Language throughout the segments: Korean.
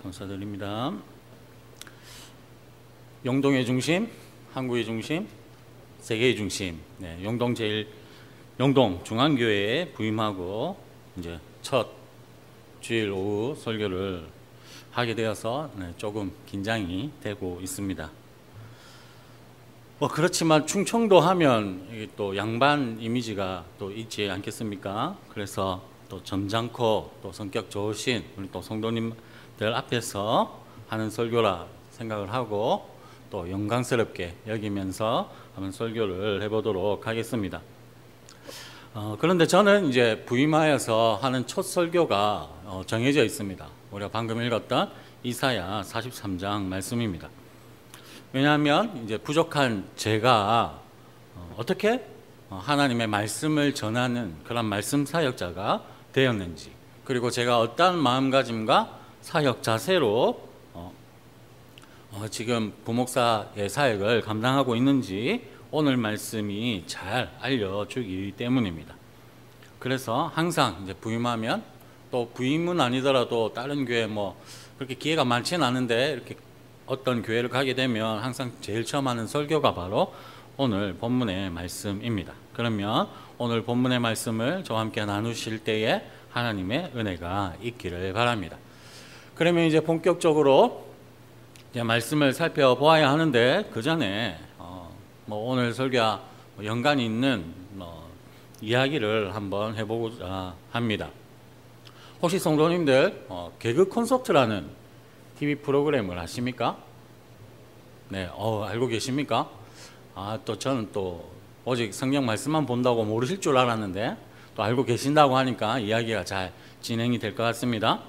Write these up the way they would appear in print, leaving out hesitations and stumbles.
감사드립니다. 영동의 중심, 한국의 중심, 세계의 중심. 네, 영동 중앙교회에 부임하고 이제 첫 주일 오후 설교를 하게 되어서 조금 긴장이 되고 있습니다. 그렇지만 충청도 하면 또 양반 이미지가 또 있지 않겠습니까? 그래서 또 점잖고 또 성격 좋으신 우리 또 성도님들 앞에서 하는 설교라 생각을 하고 또 영광스럽게 여기면서 한번 설교를 해보도록 하겠습니다. 그런데 저는 이제 부임하여서 하는 첫 설교가 정해져 있습니다. 우리가 방금 읽었던 이사야 43장 말씀입니다. 왜냐하면 이제 부족한 제가 어떻게 하나님의 말씀을 전하는 그런 말씀 사역자가 되었는지, 그리고 제가 어떠한 마음가짐과 사역 자세로 지금 부목사의 사역을 감당하고 있는지 오늘 말씀이 잘 알려주기 때문입니다. 그래서 항상 이제 부임하면, 또 부임은 아니더라도 다른 교회 그렇게 기회가 많지는 않은데 이렇게 어떤 교회를 가게 되면 항상 제일 처음 하는 설교가 바로 오늘 본문의 말씀입니다. 그러면 오늘 본문의 말씀을 저와 함께 나누실 때에 하나님의 은혜가 있기를 바랍니다. 그러면 이제 본격적으로 이제 말씀을 살펴보아야 하는데, 그 전에 오늘 설교와 연관이 있는 이야기를 한번 해보고자 합니다. 혹시 성도님들 개그 콘서트라는 TV 프로그램을 아십니까? 네, 알고 계십니까? 또 저는 또 오직 성경 말씀만 본다고 모르실 줄 알았는데 또 알고 계신다고 하니까 이야기가 잘 진행이 될 것 같습니다.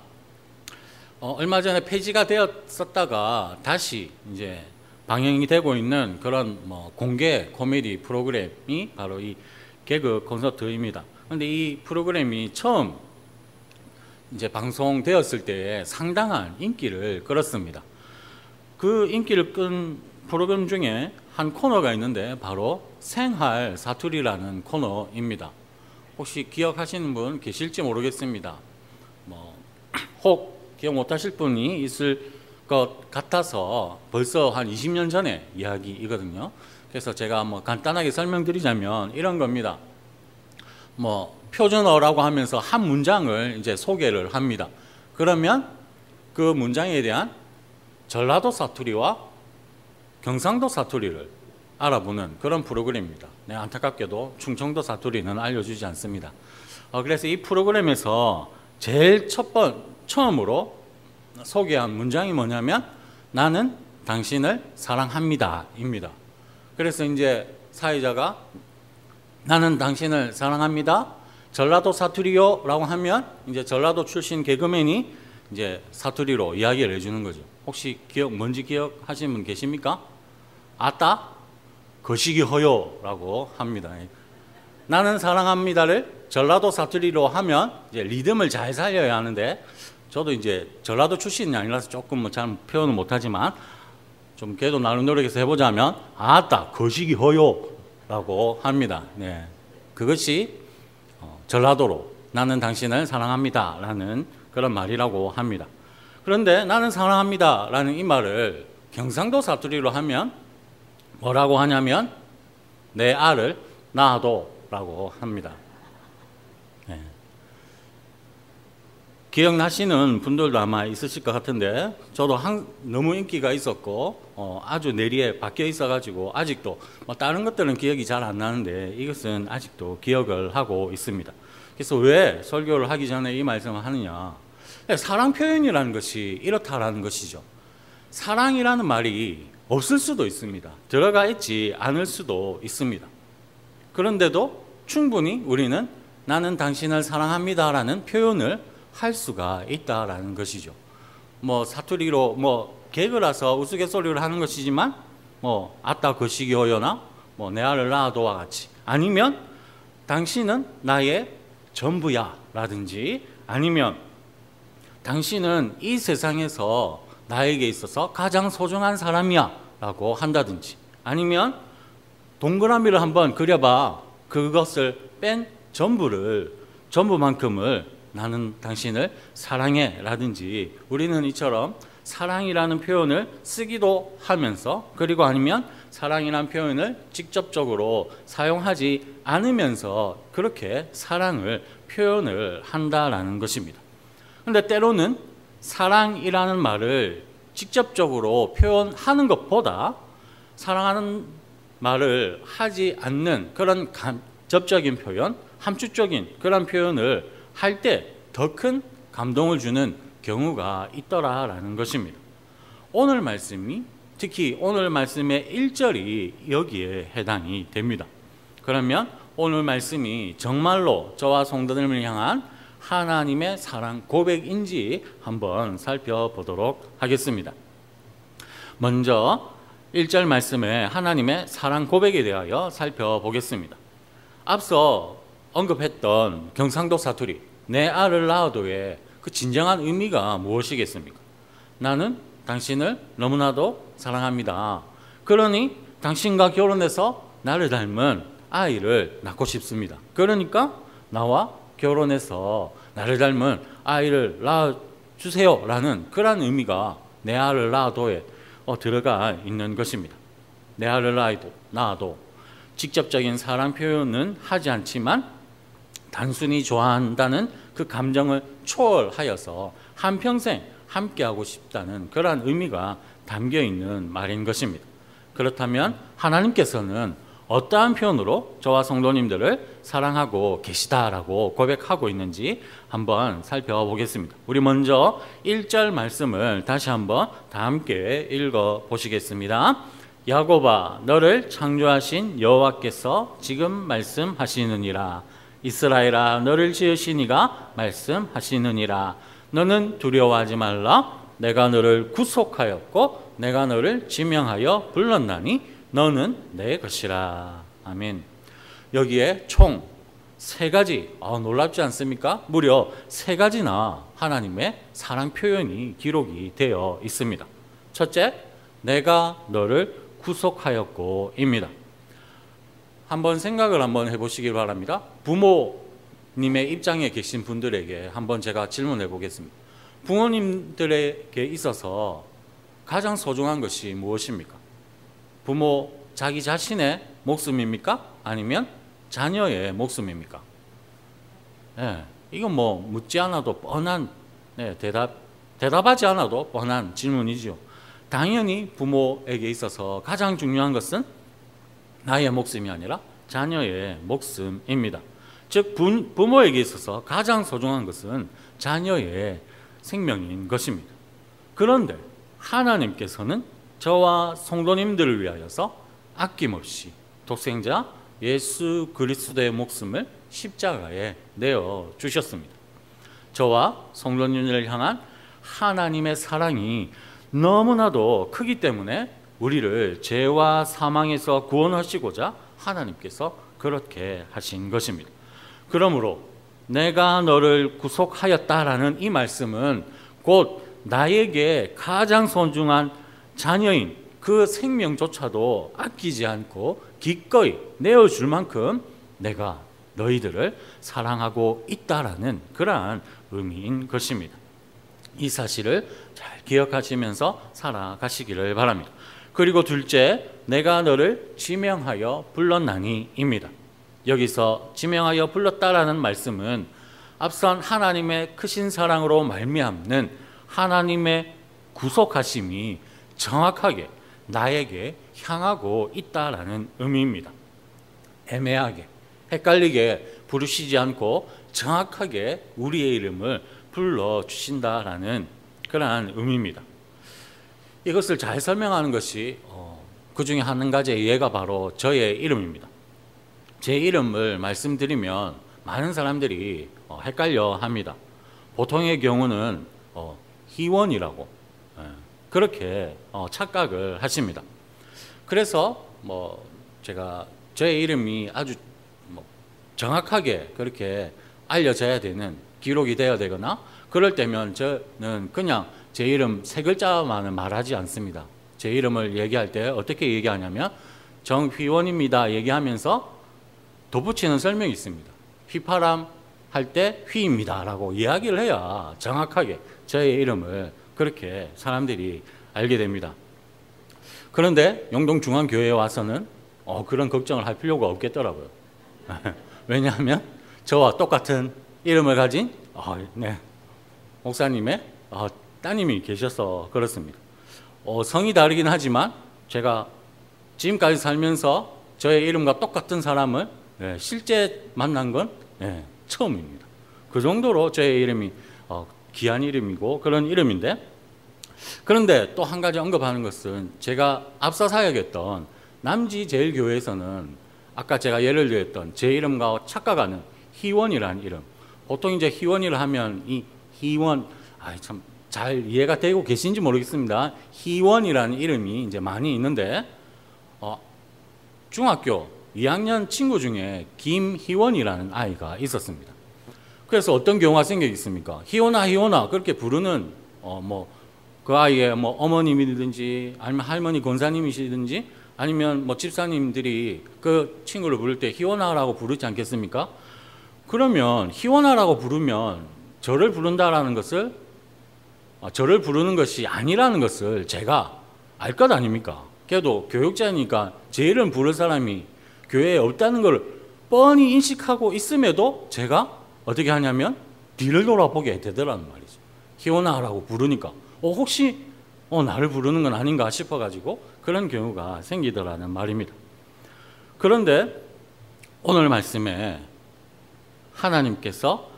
얼마 전에 폐지가 되었었다가 다시 이제 방영이 되고 있는 그런 공개 코미디 프로그램이 바로 이 개그 콘서트입니다. 그런데 이 프로그램이 처음 이제 방송되었을 때에 상당한 인기를 끌었습니다. 그 인기를 끈 프로그램 중에 한 코너가 있는데 바로 생활 사투리라는 코너입니다. 혹시 기억하시는 분 계실지 모르겠습니다. 혹 기억 못하실 분이 있을 것 같아서 벌써 한 20년 전의 이야기이거든요. 그래서 제가 간단하게 설명드리자면 이런 겁니다. 표준어라고 하면서 한 문장을 이제 소개를 합니다. 그러면 그 문장에 대한 전라도 사투리와 경상도 사투리를 알아보는 그런 프로그램입니다. 네, 안타깝게도 충청도 사투리는 알려주지 않습니다. 그래서 이 프로그램에서 제일 처음으로 소개한 문장이 뭐냐면 나는 당신을 사랑합니다 입니다. 그래서 이제 사회자가 나는 당신을 사랑합니다 전라도 사투리요 라고 하면 이제 전라도 출신 개그맨이 이제 사투리로 이야기를 해주는 거죠. 혹시 뭔지 기억하시는 분 계십니까? 아따 거시기 허요 라고 합니다. 나는 사랑합니다를 전라도 사투리로 하면 이제 리듬을 잘 살려야 하는데, 저도 이제 전라도 출신이 아니라서 조금 잘 표현을 못하지만 좀 그래도 나름 노력해서 해보자면 아따 거시기 허요 라고 합니다. 네, 그것이 전라도로 나는 당신을 사랑합니다 라는 그런 말이라고 합니다. 그런데 나는 사랑합니다 라는 이 말을 경상도 사투리로 하면 뭐라고 하냐면 내 알을 낳아도 라고 합니다. 네. 기억나시는 분들도 아마 있으실 것 같은데, 저도 너무 인기가 있었고 아주 내리에 박혀 있어가지고 아직도 다른 것들은 기억이 잘 안 나는데 이것은 아직도 기억을 하고 있습니다. 그래서 왜 설교를 하기 전에 이 말씀을 하느냐, 사랑 표현이라는 것이 이렇다라는 것이죠. 사랑이라는 말이 없을 수도 있습니다. 들어가 있지 않을 수도 있습니다. 그런데도 충분히 우리는 나는 당신을 사랑합니다 라는 표현을 할 수가 있다라는 것이죠. 사투리로 개그라서 우스갯소리를 하는 것이지만 아따 거시기 허요나 내 알을 낳아도와 같이, 아니면 당신은 나의 전부야 라든지, 아니면 당신은 이 세상에서 나에게 있어서 가장 소중한 사람이야 라고 한다든지, 아니면 동그라미를 한번 그려봐 그것을 뺀 전부만큼을 나는 당신을 사랑해 라든지 우리는 이처럼 사랑이라는 표현을 쓰기도 하면서 그리고 아니면 사랑이라는 표현을 직접적으로 사용하지 않으면서 그렇게 사랑을 표현을 한다라는 것입니다. 그런데 때로는 사랑이라는 말을 직접적으로 표현하는 것보다 사랑하는 말을 하지 않는 그런 간접적인 표현, 함축적인 그런 표현을 할 때 더 큰 감동을 주는 경우가 있더라라는 것입니다. 오늘 말씀이 특히 오늘 말씀의 1절이 여기에 해당이 됩니다. 그러면 오늘 말씀이 정말로 저와 성도님을 향한 하나님의 사랑 고백인지 한번 살펴보도록 하겠습니다. 먼저 1절 말씀에 하나님의 사랑 고백에 대하여 살펴보겠습니다. 앞서 언급했던 경상도 사투리 내 아를 낳아도의 그 진정한 의미가 무엇이겠습니까? 나는 당신을 너무나도 사랑합니다. 그러니 당신과 결혼해서 나를 닮은 아이를 낳고 싶습니다. 그러니까 나와 결혼해서 나를 닮은 아이를 낳아주세요 라는 그런 의미가 내 아를 낳아도에 들어가 있는 것입니다. 내 아를 낳아도 직접적인 사랑 표현은 하지 않지만 단순히 좋아한다는 그 감정을 초월하여서 한평생 함께하고 싶다는 그러한 의미가 담겨 있는 말인 것입니다. 그렇다면 하나님께서는 어떠한 표현으로 저와 성도님들을 사랑하고 계시다라고 고백하고 있는지 한번 살펴보겠습니다. 우리 먼저 1절 말씀을 다시 한번 다 함께 읽어 보시겠습니다. 야곱아 너를 창조하신 여호와께서 지금 말씀하시느니라. 이스라엘아 너를 지으신 이가 말씀하시느니라. 너는 두려워하지 말라. 내가 너를 구속하였고 내가 너를 지명하여 불렀나니 너는 내 것이라. 아멘. 여기에 총 3가지 놀랍지 않습니까? 무려 3가지나 하나님의 사랑 표현이 기록이 되어 있습니다. 첫째, 내가 너를 구속하였고 입니다. 한번 생각을 한번 해보시길 바랍니다. 부모님의 입장에 계신 분들에게 한번 제가 질문해 보겠습니다. 부모님들에게 있어서 가장 소중한 것이 무엇입니까? 부모 자기 자신의 목숨입니까? 아니면 자녀의 목숨입니까? 이건 뭐 묻지 않아도 뻔한 대답하지 않아도 뻔한 질문이죠. 당연히 부모에게 있어서 가장 중요한 것은 나의 목숨이 아니라 자녀의 목숨입니다. 즉 부모에게 있어서 가장 소중한 것은 자녀의 생명인 것입니다. 그런데 하나님께서는 저와 성도님들을 위하여서 아낌없이 독생자 예수 그리스도의 목숨을 십자가에 내어 주셨습니다. 저와 성도님들을 향한 하나님의 사랑이 너무나도 크기 때문에 우리를 죄와 사망에서 구원하시고자 하나님께서 그렇게 하신 것입니다. 그러므로 내가 너를 구속하였다라는 이 말씀은 곧 나에게 가장 소중한 자녀인 그 생명조차도 아끼지 않고 기꺼이 내어줄 만큼 내가 너희들을 사랑하고 있다라는 그러한 의미인 것입니다. 이 사실을 잘 기억하시면서 살아가시기를 바랍니다. 그리고 둘째, 내가 너를 지명하여 불렀나니입니다. 여기서 지명하여 불렀다라는 말씀은 앞선 하나님의 크신 사랑으로 말미암는 하나님의 구속하심이 정확하게 나에게 향하고 있다라는 의미입니다. 애매하게 헷갈리게 부르시지 않고 정확하게 우리의 이름을 불러주신다라는 그러한 의미입니다. 이것을 잘 설명하는 것이 그 중에 한 가지의 예가 바로 저의 이름입니다. 제 이름을 말씀드리면 많은 사람들이 헷갈려 합니다. 보통의 경우는 희원이라고 그렇게 착각을 하십니다. 그래서 제가 저의 이름이 아주 정확하게 그렇게 알려져야 되는, 기록이 되어야 되거나 그럴 때면 저는 그냥 제 이름 3글자만은 말하지 않습니다. 제 이름을 얘기할 때 어떻게 얘기하냐면 정휘원입니다 얘기하면서 덧붙이는 설명이 있습니다. 휘파람 할 때 휘입니다 라고 이야기를 해야 정확하게 저의 이름을 그렇게 사람들이 알게 됩니다. 그런데 영동중앙교회에 와서는 그런 걱정을 할 필요가 없겠더라고요. 왜냐하면 저와 똑같은 이름을 가진 목사님의 따님이 계셔서 그렇습니다. 성이 다르긴 하지만 제가 지금까지 살면서 저의 이름과 똑같은 사람을 실제 만난 건 처음입니다. 그 정도로 저의 이름이 귀한 이름이고 그런 이름인데, 그런데 또 한 가지 언급하는 것은 제가 앞서 사역했던 남지제일교회에서는 아까 제가 예를 들었던 제 이름과 착각하는 희원이라는 이름, 보통 이제 희원이라 하면 이 희원 참 잘 이해가 되고 계신지 모르겠습니다. 희원이라는 이름이 이제 많이 있는데 중학교 2학년 친구 중에 김희원이라는 아이가 있었습니다. 그래서 어떤 경우가 생기겠습니까? 희원아 희원아 그렇게 부르는 그 아이의 어머님이든지 아니면 할머니 권사님이시든지 아니면 집사님들이 그 친구를 부를 때 희원아라고 부르지 않겠습니까? 그러면 희원아라고 부르면 저를 부른다라는 것을 저를 부르는 것이 아니라는 것을 제가 알 것 아닙니까? 그래도 교육자니까 제 이름 부를 사람이 교회에 없다는 걸 뻔히 인식하고 있음에도 제가 어떻게 하냐면 뒤를 돌아보게 되더라는 말이죠. 희원아라고 부르니까 혹시 나를 부르는 건 아닌가 싶어가지고 그런 경우가 생기더라는 말입니다. 그런데 오늘 말씀에 하나님께서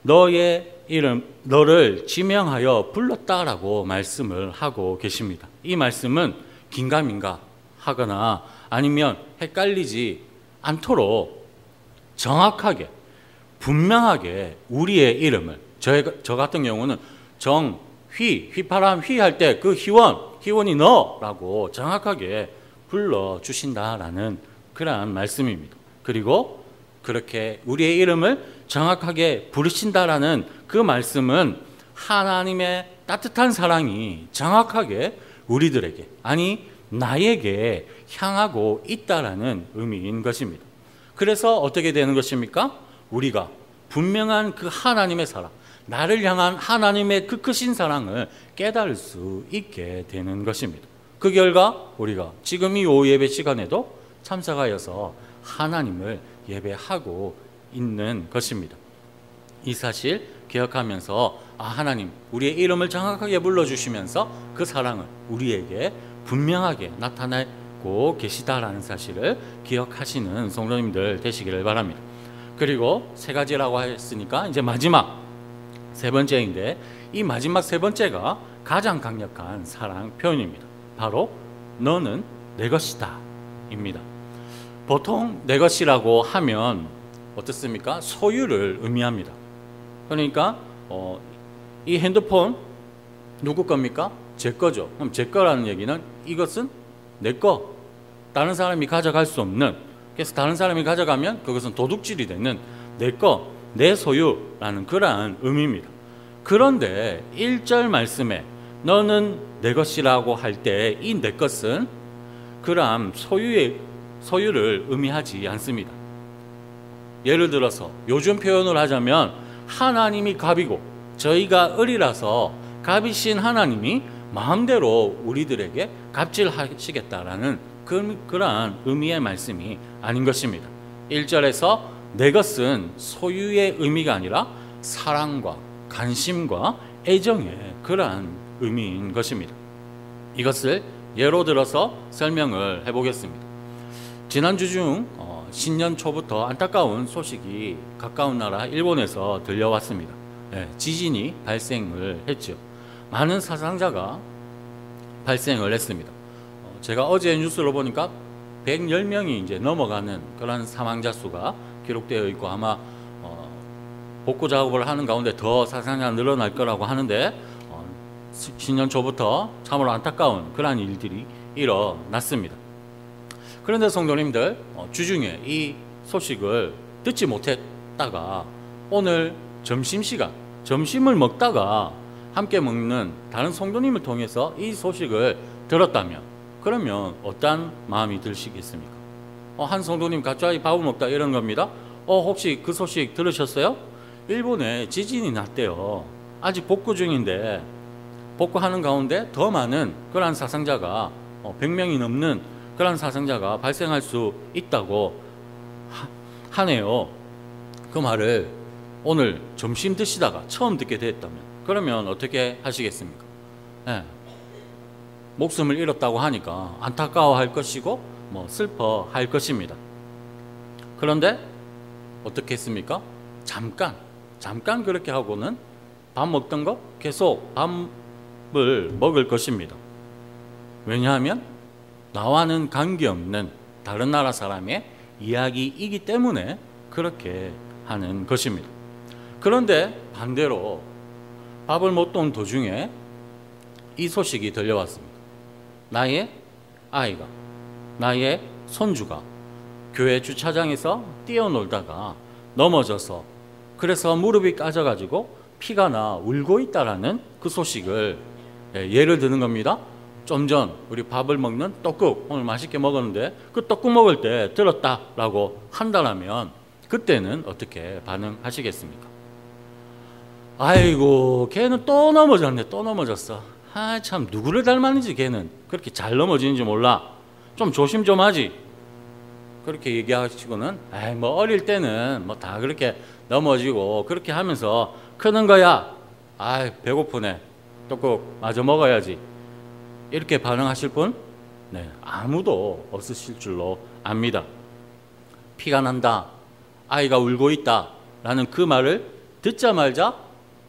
너의 이름, 너를 지명하여 불렀다라고 말씀을 하고 계십니다. 이 말씀은 긴가민가 하거나 아니면 헷갈리지 않도록 정확하게 분명하게 우리의 이름을, 저 같은 경우는 휘파람 휘 할 때 그 희원이 너라고 정확하게 불러주신다라는 그러한 말씀입니다. 그리고 그렇게 우리의 이름을 정확하게 부르신다라는 그 말씀은 하나님의 따뜻한 사랑이 정확하게 우리들에게, 아니 나에게 향하고 있다라는 의미인 것입니다. 그래서 어떻게 되는 것입니까? 우리가 분명한 그 하나님의 사랑, 나를 향한 하나님의 그 크신 사랑을 깨달을 수 있게 되는 것입니다. 그 결과 우리가 지금 이 오후 예배 시간에도 참석하여서 하나님을 예배하고 있는 것입니다. 이 사실 기억하면서 하나님 우리의 이름을 정확하게 불러주시면서 그 사랑을 우리에게 분명하게 나타내고 계시다라는 사실을 기억하시는 성도님들 되시기를 바랍니다. 그리고 세 가지라고 했으니까 이제 마지막 세 번째인데, 이 마지막 세 번째가 가장 강력한 사랑 표현입니다. 바로 너는 내 것이다 입니다. 보통 내 것이라고 하면 어떻습니까? 소유를 의미합니다. 그러니까 이 핸드폰 누구 겁니까? 제 거죠. 그럼 제 거라는 얘기는 이것은 내 거, 다른 사람이 가져갈 수 없는, 그래서 다른 사람이 가져가면 그것은 도둑질이 되는 내 거, 내 소유라는 그러한 의미입니다. 그런데 1절 말씀에 너는 내 것이라고 할 때 이 내 것은 그러한 소유를 의미하지 않습니다. 예를 들어서 요즘 표현을 하자면 하나님이 갑이고 저희가 을이라서 갑이신 하나님이 마음대로 우리들에게 갑질하시겠다라는 그러한 의미의 말씀이 아닌 것입니다. 1절에서 내 것은 소유의 의미가 아니라 사랑과 관심과 애정의 그러한 의미인 것입니다. 이것을 예로 들어서 설명을 해보겠습니다. 지난주 중 신년 초부터 안타까운 소식이 가까운 나라 일본에서 들려왔습니다. 지진이 발생을 했죠. 많은 사상자가 발생을 했습니다. 제가 어제 뉴스로 보니까 110명이 이제 넘어가는 그런 사망자 수가 기록되어 있고, 아마 복구 작업을 하는 가운데 더 사상자가 늘어날 거라고 하는데 신년 초부터 참으로 안타까운 그러한 일들이 일어났습니다. 그런데 성도님들, 주중에 이 소식을 듣지 못했다가 오늘 점심시간, 점심을 먹다가 함께 먹는 다른 성도님을 통해서 이 소식을 들었다면 그러면 어떤 마음이 드시겠습니까? 한 성도님 갑자기 밥을 먹다 이런 겁니다. 혹시 그 소식 들으셨어요? 일본에 지진이 났대요. 아직 복구 중인데 복구하는 가운데 더 많은 그러한 사상자가 100명이 넘는 그러한 사상자가 발생할 수 있다고 하네요. 그 말을 오늘 점심 드시다가 처음 듣게 됐다면 그러면 어떻게 하시겠습니까? 네. 목숨을 잃었다고 하니까 안타까워할 것이고 슬퍼할 것입니다. 그런데 어떻게 했습니까? 잠깐 그렇게 하고는 밥 먹던 거 계속 밥을 먹을 것입니다. 왜냐하면 나와는 관계없는 다른 나라 사람의 이야기이기 때문에 그렇게 하는 것입니다. 그런데 반대로 밥을 먹던 도중에 이 소식이 들려왔습니다. 나의 아이가, 나의 손주가 교회 주차장에서 뛰어놀다가 넘어져서 그래서 무릎이 까져가지고 피가 나 울고 있다라는 그 소식을 예를 드는 겁니다. 좀 전 우리 밥을 먹는 떡국 오늘 맛있게 먹었는데 그 떡국 먹을 때 들었다라고 한다면 그때는 어떻게 반응하시겠습니까? 아이고 걔는 또 넘어졌네, 또 넘어졌어. 아 참 누구를 닮았는지 걔는 그렇게 잘 넘어지는지 몰라. 좀 조심 좀 하지. 그렇게 얘기하시고는 뭐 어릴 때는 뭐 다 그렇게 넘어지고 그렇게 하면서 크는 거야. 아 배고프네. 떡국 마저 먹어야지. 이렇게 반응하실 분? 네, 아무도 없으실 줄로 압니다. 피가 난다. 아이가 울고 있다. 라는 그 말을 듣자마자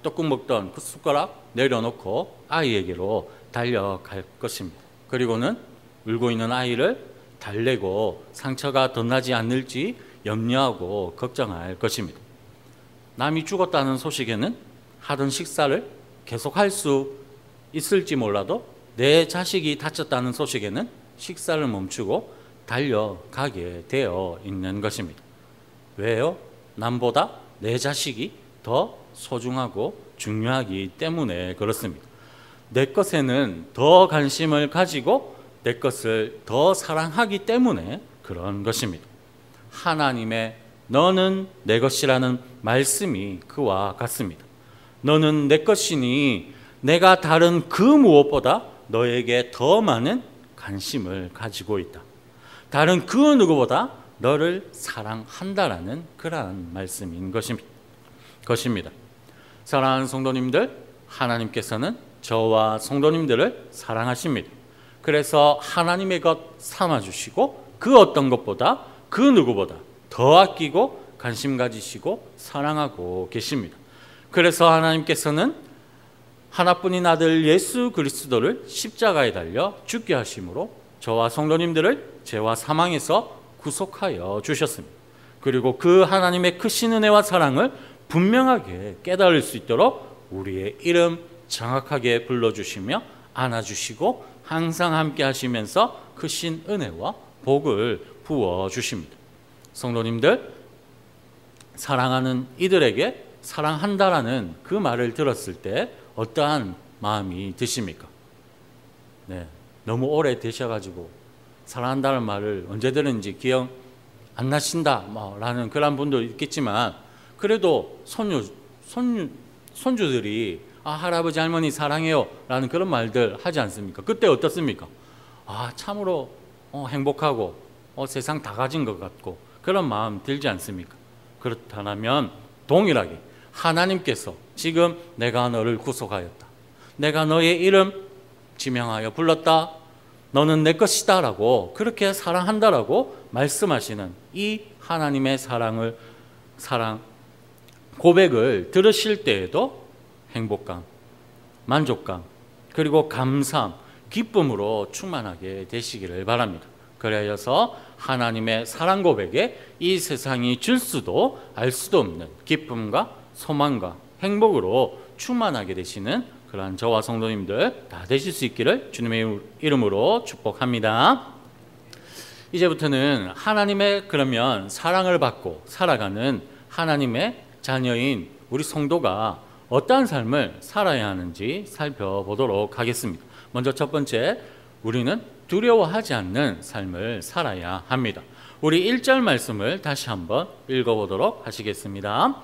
떡국 먹던 그 숟가락 내려놓고 아이에게로 달려갈 것입니다. 그리고는 울고 있는 아이를 달래고 상처가 더 나지 않을지 염려하고 걱정할 것입니다. 남이 죽었다는 소식에는 하던 식사를 계속할 수 있을지 몰라도 내 자식이 다쳤다는 소식에는 식사를 멈추고 달려가게 되어 있는 것입니다. 왜요? 남보다 내 자식이 더 소중하고 중요하기 때문에 그렇습니다. 내 것에는 더 관심을 가지고 내 것을 더 사랑하기 때문에 그런 것입니다. 하나님의 너는 내 것이라는 말씀이 그와 같습니다. 너는 내 것이니 내가 다른 그 무엇보다 너에게 더 많은 관심을 가지고 있다. 다른 그 누구보다 너를 사랑한다라는 그러한 말씀인 것입니다. 사랑하는 성도님들, 하나님께서는 저와 성도님들을 사랑하십니다. 그래서 하나님의 것 삼아주시고 그 어떤 것보다 그 누구보다 더 아끼고 관심 가지시고 사랑하고 계십니다. 그래서 하나님께서는 하나뿐인 아들 예수 그리스도를 십자가에 달려 죽게 하심으로 저와 성도님들을 죄와 사망에서 구속하여 주셨습니다. 그리고 그 하나님의 크신 은혜와 사랑을 분명하게 깨달을 수 있도록 우리의 이름 정확하게 불러주시며 안아주시고 항상 함께 하시면서 크신 은혜와 복을 부어주십니다. 성도님들, 사랑하는 이들에게 사랑한다라는 그 말을 들었을 때 어떠한 마음이 드십니까? 네, 너무 오래 되셔가지고 사랑한다는 말을 언제 들었는지 기억 안 나신다 라는 그런 분도 있겠지만 그래도 손주들이 할아버지 할머니 사랑해요 라는 그런 말들 하지 않습니까? 그때 어떻습니까? 참으로 행복하고 세상 다 가진 것 같고 그런 마음 들지 않습니까? 그렇다면 동일하게 하나님께서 지금 내가 너를 구속하였다. 내가 너의 이름 지명하여 불렀다. 너는 내 것이다 라고 그렇게 사랑한다라고 말씀하시는 이 하나님의 사랑 고백을 들으실 때에도 행복감, 만족감, 그리고 감사함, 기쁨으로 충만하게 되시기를 바랍니다. 그래서 하나님의 사랑 고백에 이 세상이 줄 수도 알 수도 없는 기쁨과 소망과 행복으로 충만하게 되시는 그러한 저와 성도님들 다 되실 수 있기를 주님의 이름으로 축복합니다. 이제부터는 하나님의 그러면 사랑을 받고 살아가는 하나님의 자녀인 우리 성도가 어떠한 삶을 살아야 하는지 살펴보도록 하겠습니다. 먼저 첫 번째, 우리는 두려워하지 않는 삶을 살아야 합니다. 우리 1절 말씀을 다시 한번 읽어보도록 하시겠습니다.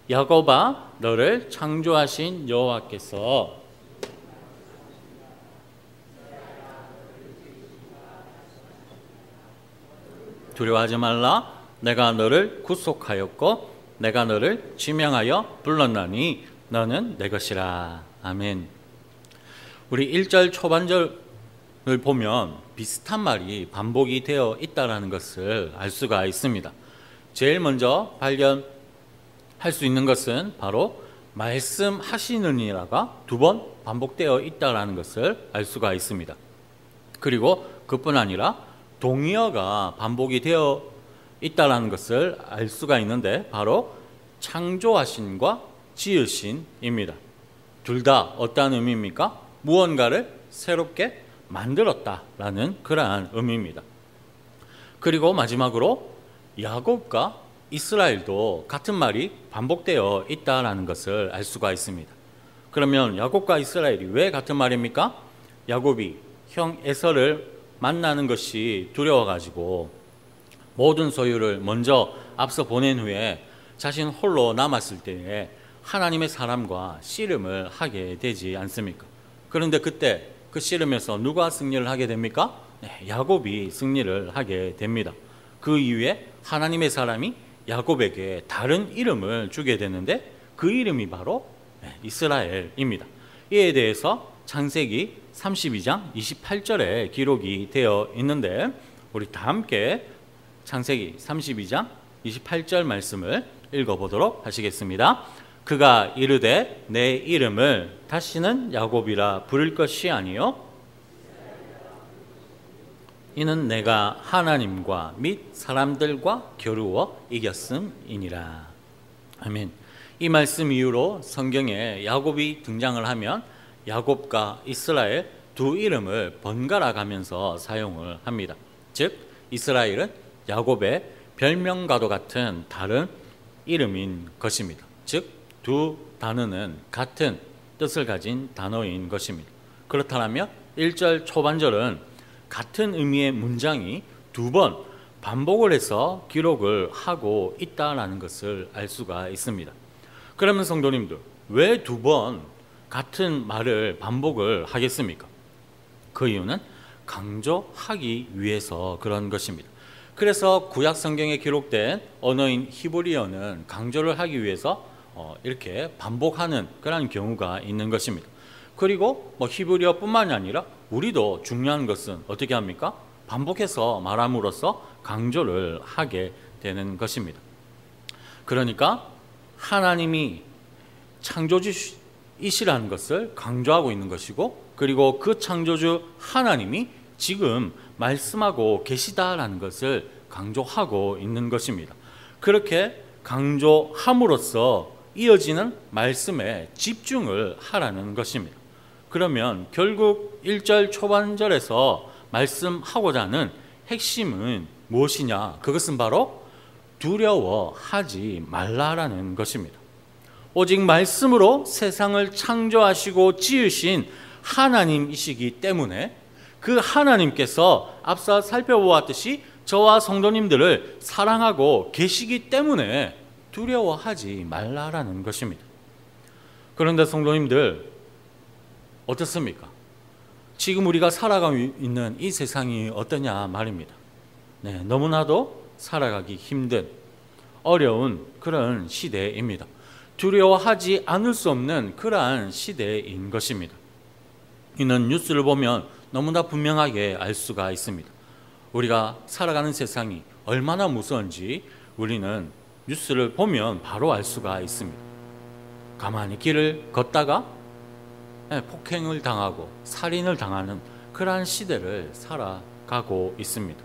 야곱아, 너를 창조하신 여호와께서 두려워하지 말라. 내가 너를 구속하였고 내가 너를 지명하여 불렀나니 너는 내 것이라. 아멘. 우리 1절 초반절을 보면 비슷한 말이 반복이 되어 있다는 것을 알 수가 있습니다. 제일 먼저 발견할 수 있는 것은 바로 말씀하시느니라가 2번 반복되어 있다는 것을 알 수가 있습니다. 그리고 그뿐 아니라 동의어가 반복이 되어 있다는 것을 알 수가 있는데 바로 창조하신과 지으신입니다. 둘 다 어떤 의미입니까? 무언가를 새롭게 만들었다라는 그러한 의미입니다. 그리고 마지막으로 야곱과 이스라엘도 같은 말이 반복되어 있다는 것을 알 수가 있습니다. 그러면 야곱과 이스라엘이 왜 같은 말입니까? 야곱이 형 에서를 만나는 것이 두려워가지고 모든 소유를 먼저 앞서 보낸 후에 자신 홀로 남았을 때에 하나님의 사람과 씨름을 하게 되지 않습니까? 그런데 그때 그 씨름에서 누가 승리를 하게 됩니까? 야곱이 승리를 하게 됩니다. 그 이후에 하나님의 사람이 야곱에게 다른 이름을 주게 되는데 그 이름이 바로 이스라엘입니다. 이에 대해서 창세기 32장 28절에 기록이 되어 있는데 우리 다 함께 창세기 32장 28절 말씀을 읽어보도록 하시겠습니다. 그가 이르되 내 이름을 다시는 야곱이라 부를 것이 아니요 이는 내가 하나님과 및 사람들과 겨루어 이겼음이니라. 아멘. 이 말씀 이후로 성경에 야곱이 등장을 하면 야곱과 이스라엘 두 이름을 번갈아 가면서 사용을 합니다. 즉 이스라엘은 야곱의 별명과도 같은 다른 이름인 것입니다. 즉 두 단어는 같은 뜻을 가진 단어인 것입니다. 그렇다면 1절 초반절은 같은 의미의 문장이 2번 반복을 해서 기록을 하고 있다는 것을 알 수가 있습니다. 그러면 성도님들, 왜 2번 같은 말을 반복을 하겠습니까? 그 이유는 강조하기 위해서 그런 것입니다. 그래서 구약 성경에 기록된 언어인 히브리어는 강조를 하기 위해서 이렇게 반복하는 그런 경우가 있는 것입니다. 그리고 히브리어뿐만이 아니라 우리도 중요한 것은 어떻게 합니까? 반복해서 말함으로써 강조를 하게 되는 것입니다. 그러니까 하나님이 창조주이시라는 것을 강조하고 있는 것이고, 그리고 그 창조주 하나님이 지금 말씀하고 계시다라는 것을 강조하고 있는 것입니다. 그렇게 강조함으로써 이어지는 말씀에 집중을 하라는 것입니다. 그러면 결국 1절 초반절에서 말씀하고자 하는 핵심은 무엇이냐? 그것은 바로 두려워하지 말라라는 것입니다. 오직 말씀으로 세상을 창조하시고 지으신 하나님이시기 때문에 그 하나님께서 앞서 살펴보았듯이 저와 성도님들을 사랑하고 계시기 때문에 두려워하지 말라라는 것입니다. 그런데 성도님들 어떻습니까? 지금 우리가 살아가고 있는 이 세상이 어떠냐 말입니다. 너무나도 살아가기 힘든 어려운 그런 시대입니다. 두려워하지 않을 수 없는 그러한 시대인 것입니다. 이는 뉴스를 보면 너무나 분명하게 알 수가 있습니다. 우리가 살아가는 세상이 얼마나 무서운지 우리는 뉴스를 보면 바로 알 수가 있습니다. 가만히 길을 걷다가 폭행을 당하고 살인을 당하는 그러한 시대를 살아가고 있습니다.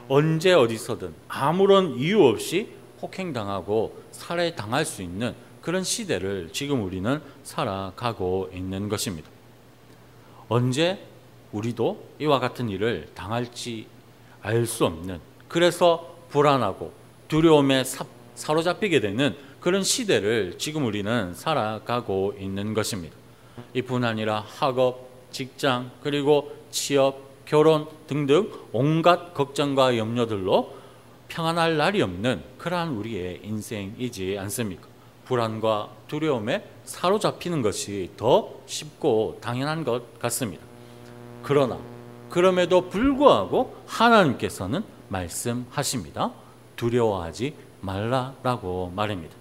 언제 어디서든 아무런 이유 없이 폭행당하고 살해당할 수 있는 그런 시대를 지금 우리는 살아가고 있는 것입니다. 언제 우리도 이와 같은 일을 당할지 알 수 없는, 그래서 불안하고 두려움에 사로잡히게 되는 그런 시대를 지금 우리는 살아가고 있는 것입니다. 이뿐 아니라 학업, 직장, 그리고 취업, 결혼 등등 온갖 걱정과 염려들로 평안할 날이 없는 그러한 우리의 인생이지 않습니까? 불안과 두려움에 사로잡히는 것이 더 쉽고 당연한 것 같습니다. 그러나 그럼에도 불구하고 하나님께서는 말씀하십니다. 두려워하지 말라라고 말입니다.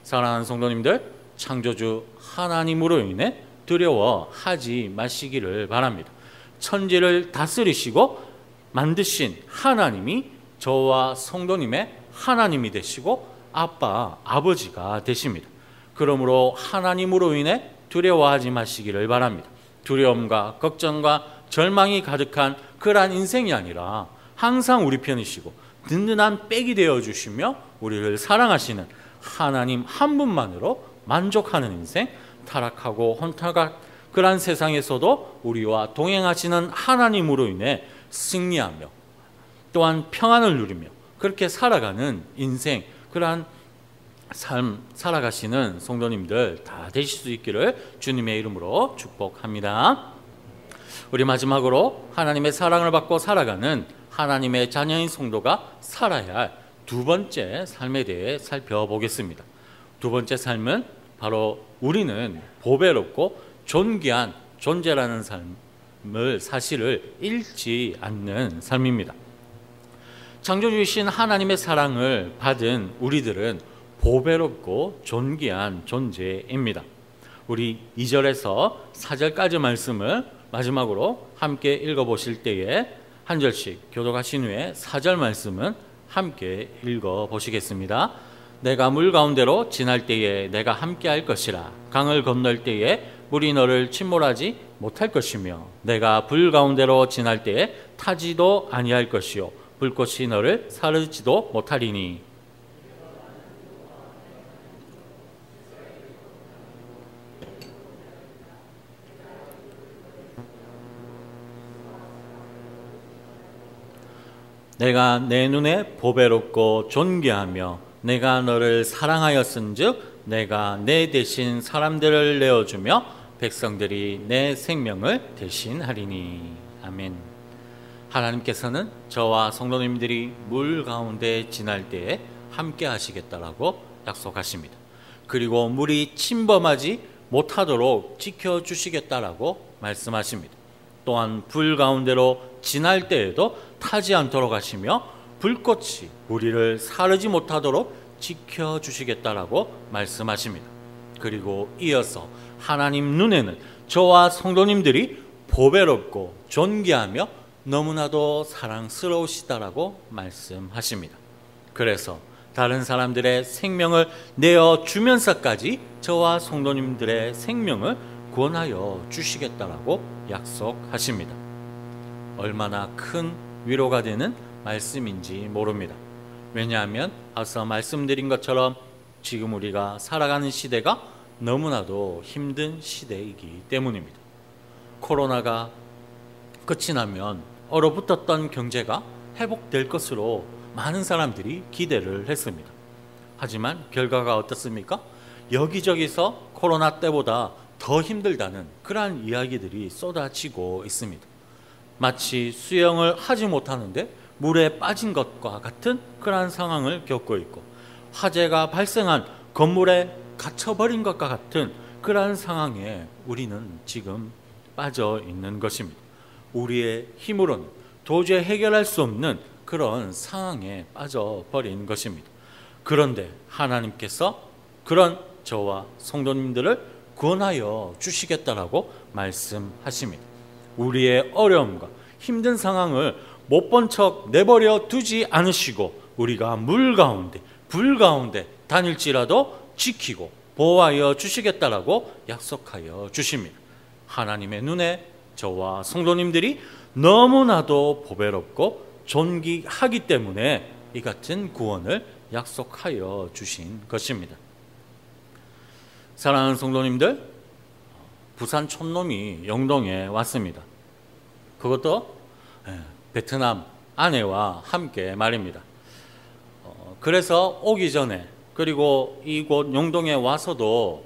사랑하는 성도님들, 창조주 하나님으로 인해 두려워하지 마시기를 바랍니다. 천지를 다스리시고 만드신 하나님이 저와 성도님의 하나님이 되시고 아빠, 아버지가 되십니다. 그러므로 하나님으로 인해 두려워하지 마시기를 바랍니다. 두려움과 걱정과 절망이 가득한 그러한 인생이 아니라 항상 우리 편이시고 든든한 백이 되어주시며 우리를 사랑하시는 하나님 한 분만으로 만족하는 인생, 타락하고 혼탁한 그러한 세상에서도 우리와 동행하시는 하나님으로 인해 승리하며 또한 평안을 누리며 그렇게 살아가는 인생, 그러한 삶 살아가시는 성도님들 다 되실 수 있기를 주님의 이름으로 축복합니다. 우리 마지막으로 하나님의 사랑을 받고 살아가는 하나님의 자녀인 성도가 살아야 할 두 번째 삶에 대해 살펴보겠습니다. 두 번째 삶은 바로 우리는 보배롭고 존귀한 존재라는 사실을 잃지 않는 삶입니다. 창조주이신 하나님의 사랑을 받은 우리들은 보배롭고 존귀한 존재입니다. 우리 2절에서 4절까지 말씀을 마지막으로 함께 읽어보실 때에 한 절씩 교독하신 후에 4절 말씀은 함께 읽어보시겠습니다. 내가 물 가운데로 지날 때에 내가 함께 할 것이라. 강을 건널 때에 물이 너를 침몰하지 못할 것이며 내가 불 가운데로 지날 때에 타지도 아니할 것이요 불꽃이 너를 사르지도 못하리니. 내가 내 눈에 보배롭고 존귀하며 내가 너를 사랑하였은즉 내가 내 대신 사람들을 내어주며 백성들이 내 생명을 대신하리니. 아멘. 하나님께서는 저와 성도님들이 물 가운데 지날 때에 함께 하시겠다라고 약속하십니다. 그리고 물이 침범하지 못하도록 지켜주시겠다라고 말씀하십니다. 또한 불 가운데로 지날 때에도 타지 않도록 하시며 불꽃이 우리를 사르지 못하도록 지켜주시겠다라고 말씀하십니다. 그리고 이어서 하나님 눈에는 저와 성도님들이 보배롭고 존귀하며 너무나도 사랑스러우시다라고 말씀하십니다. 그래서 다른 사람들의 생명을 내어주면서까지 저와 성도님들의 생명을 구원하여 주시겠다라고 약속하십니다. 얼마나 큰 위로가 되는 말씀인지 모릅니다. 왜냐하면 앞서 말씀드린 것처럼 지금 우리가 살아가는 시대가 너무나도 힘든 시대이기 때문입니다. 코로나가 끝이 나면 얼어붙었던 경제가 회복될 것으로 많은 사람들이 기대를 했습니다. 하지만 결과가 어떻습니까? 여기저기서 코로나 때보다 더 힘들다는 그러한 이야기들이 쏟아지고 있습니다. 마치 수영을 하지 못하는데 물에 빠진 것과 같은 그러한 상황을 겪고 있고, 화재가 발생한 건물에 갇혀버린 것과 같은 그러한 상황에 우리는 지금 빠져 있는 것입니다. 우리의 힘으로는 도저히 해결할 수 없는 그런 상황에 빠져버린 것입니다. 그런데 하나님께서 그런 저와 성도님들을 구원하여 주시겠다라고 말씀하십니다. 우리의 어려움과 힘든 상황을 못 본 척 내버려 두지 않으시고 우리가 물 가운데 불 가운데 다닐지라도 지키고 보호하여 주시겠다라고 약속하여 주십니다. 하나님의 눈에 저와 성도님들이 너무나도 보배롭고 존귀하기 때문에 이 같은 구원을 약속하여 주신 것입니다. 사랑하는 성도님들, 부산 촌놈이 영동에 왔습니다. 그것도 베트남 아내와 함께 말입니다. 그래서 오기 전에, 그리고 이곳 영동에 와서도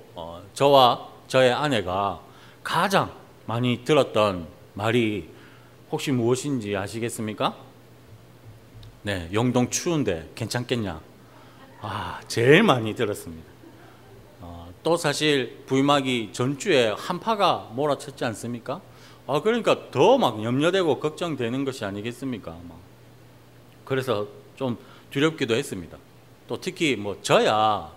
저와 저의 아내가 가장 많이 들었던 말이 혹시 무엇인지 아시겠습니까? 네, 영동 추운데 괜찮겠냐? 제일 많이 들었습니다. 또 사실 부임하기 전주에 한파가 몰아쳤지 않습니까? 그러니까 더 막 염려되고 걱정되는 것이 아니겠습니까? 그래서 좀 두렵기도 했습니다. 또 특히 저야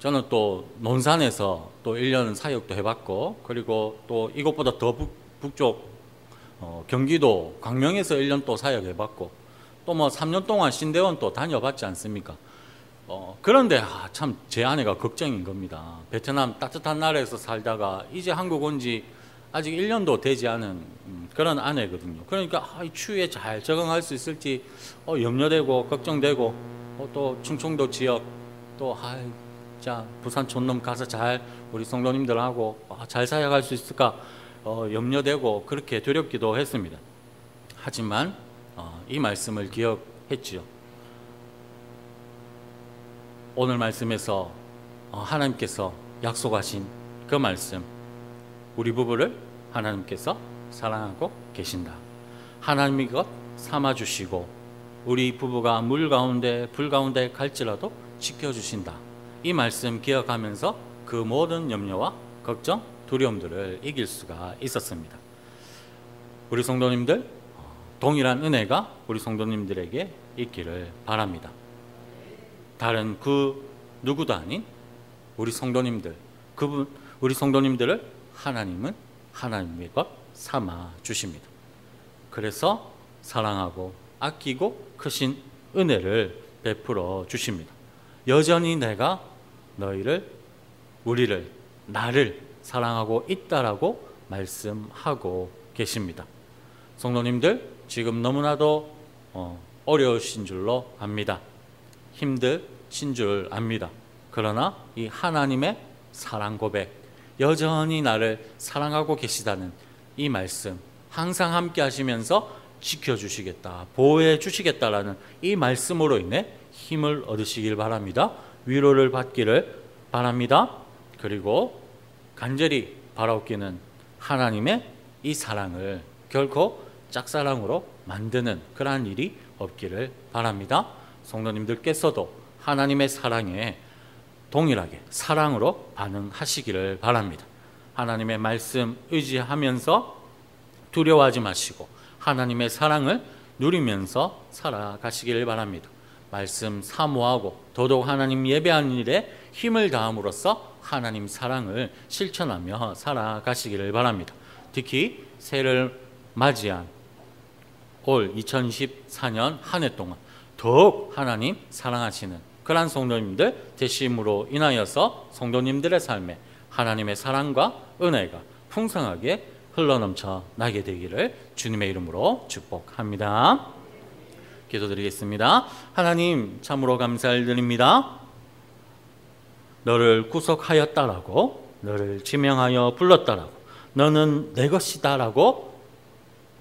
저는 또 논산에서 또 1년 사역도 해봤고, 그리고 또 이것보다 더 북쪽 경기도 광명에서 1년 또 사역해봤고, 또 3년 동안 신대원 또 다녀봤지 않습니까? 그런데 참 제 아내가 걱정인 겁니다. 베트남 따뜻한 나라에서 살다가 이제 한국 온 지 아직 1년도 되지 않은 그런 아내거든요. 그러니까 이 추위에 잘 적응할 수 있을지 염려되고 걱정되고, 또 충청도 지역 또 부산 촌놈 가서 잘 우리 성도님들하고 잘 사역할 수 있을까 염려되고 그렇게 두렵기도 했습니다. 하지만 이 말씀을 기억했지요. 오늘 말씀에서 하나님께서 약속하신 그 말씀, 우리 부부를 하나님께서 사랑하고 계신다. 하나님이 것 삼아주시고 우리 부부가 물 가운데 불 가운데 갈지라도 지켜주신다. 이 말씀 기억하면서 그 모든 염려와 걱정, 두려움들을 이길 수가 있었습니다. 우리 성도님들, 동일한 은혜가 우리 성도님들에게 있기를 바랍니다. 다른 그 누구도 아닌 우리 성도님들, 우리 성도님들을 하나님은 하나님의 것 삼아 주십니다. 그래서 사랑하고 아끼고 크신 은혜를 베풀어 주십니다. 여전히 내가 우리를, 나를 사랑하고 있다라고 말씀하고 계십니다. 성도님들, 지금 너무나도 어려우신 줄로 압니다. 힘드신 줄 압니다. 그러나 이 하나님의 사랑 고백, 여전히 나를 사랑하고 계시다는 이 말씀, 항상 함께 하시면서 지켜주시겠다, 보호해 주시겠다라는 이 말씀으로 인해 힘을 얻으시길 바랍니다. 위로를 받기를 바랍니다. 그리고 간절히 바라옵기는 하나님의 이 사랑을 결코 짝사랑으로 만드는 그러한 일이 없기를 바랍니다. 성도님들께서도 하나님의 사랑에 동일하게 사랑으로 반응하시기를 바랍니다. 하나님의 말씀 의지하면서 두려워하지 마시고 하나님의 사랑을 누리면서 살아가시기를 바랍니다. 말씀 사모하고 더더욱 하나님 예배하는 일에 힘을 다함으로써 하나님 사랑을 실천하며 살아가시기를 바랍니다. 특히 새해를 맞이한 올 2024년 한 해 동안 더욱 하나님 사랑하시는 그러한 성도님들 되심으로 인하여서 성도님들의 삶에 하나님의 사랑과 은혜가 풍성하게 흘러넘쳐 나게 되기를 주님의 이름으로 축복합니다. 기도드리겠습니다. 하나님, 참으로 감사를 드립니다. 너를 구속하였다라고, 너를 지명하여 불렀다라고, 너는 내 것이다라고,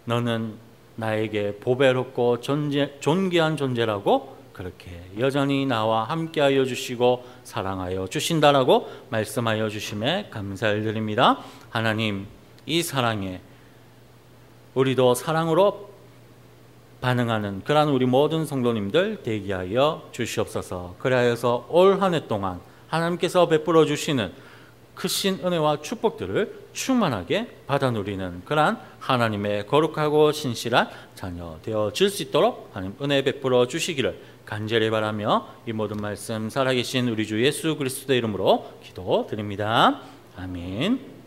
너는 나에게 보배롭고 존귀한 존재라고 그렇게 여전히 나와 함께하여 주시고 사랑하여 주신다라고 말씀하여 주심에 감사를 드립니다. 하나님, 이 사랑에 우리도 사랑으로 반응하는 그러한 우리 모든 성도님들 되게 하여 주시옵소서. 그리하여서 올 한 해 동안 하나님께서 베풀어 주시는 크신 은혜와 축복들을 충만하게 받아 누리는 그러한 하나님의 거룩하고 신실한 자녀 되어질 수 있도록 하나님 은혜 베풀어 주시기를 간절히 바라며 이 모든 말씀 살아계신 우리 주 예수 그리스도의 이름으로 기도드립니다. 아멘.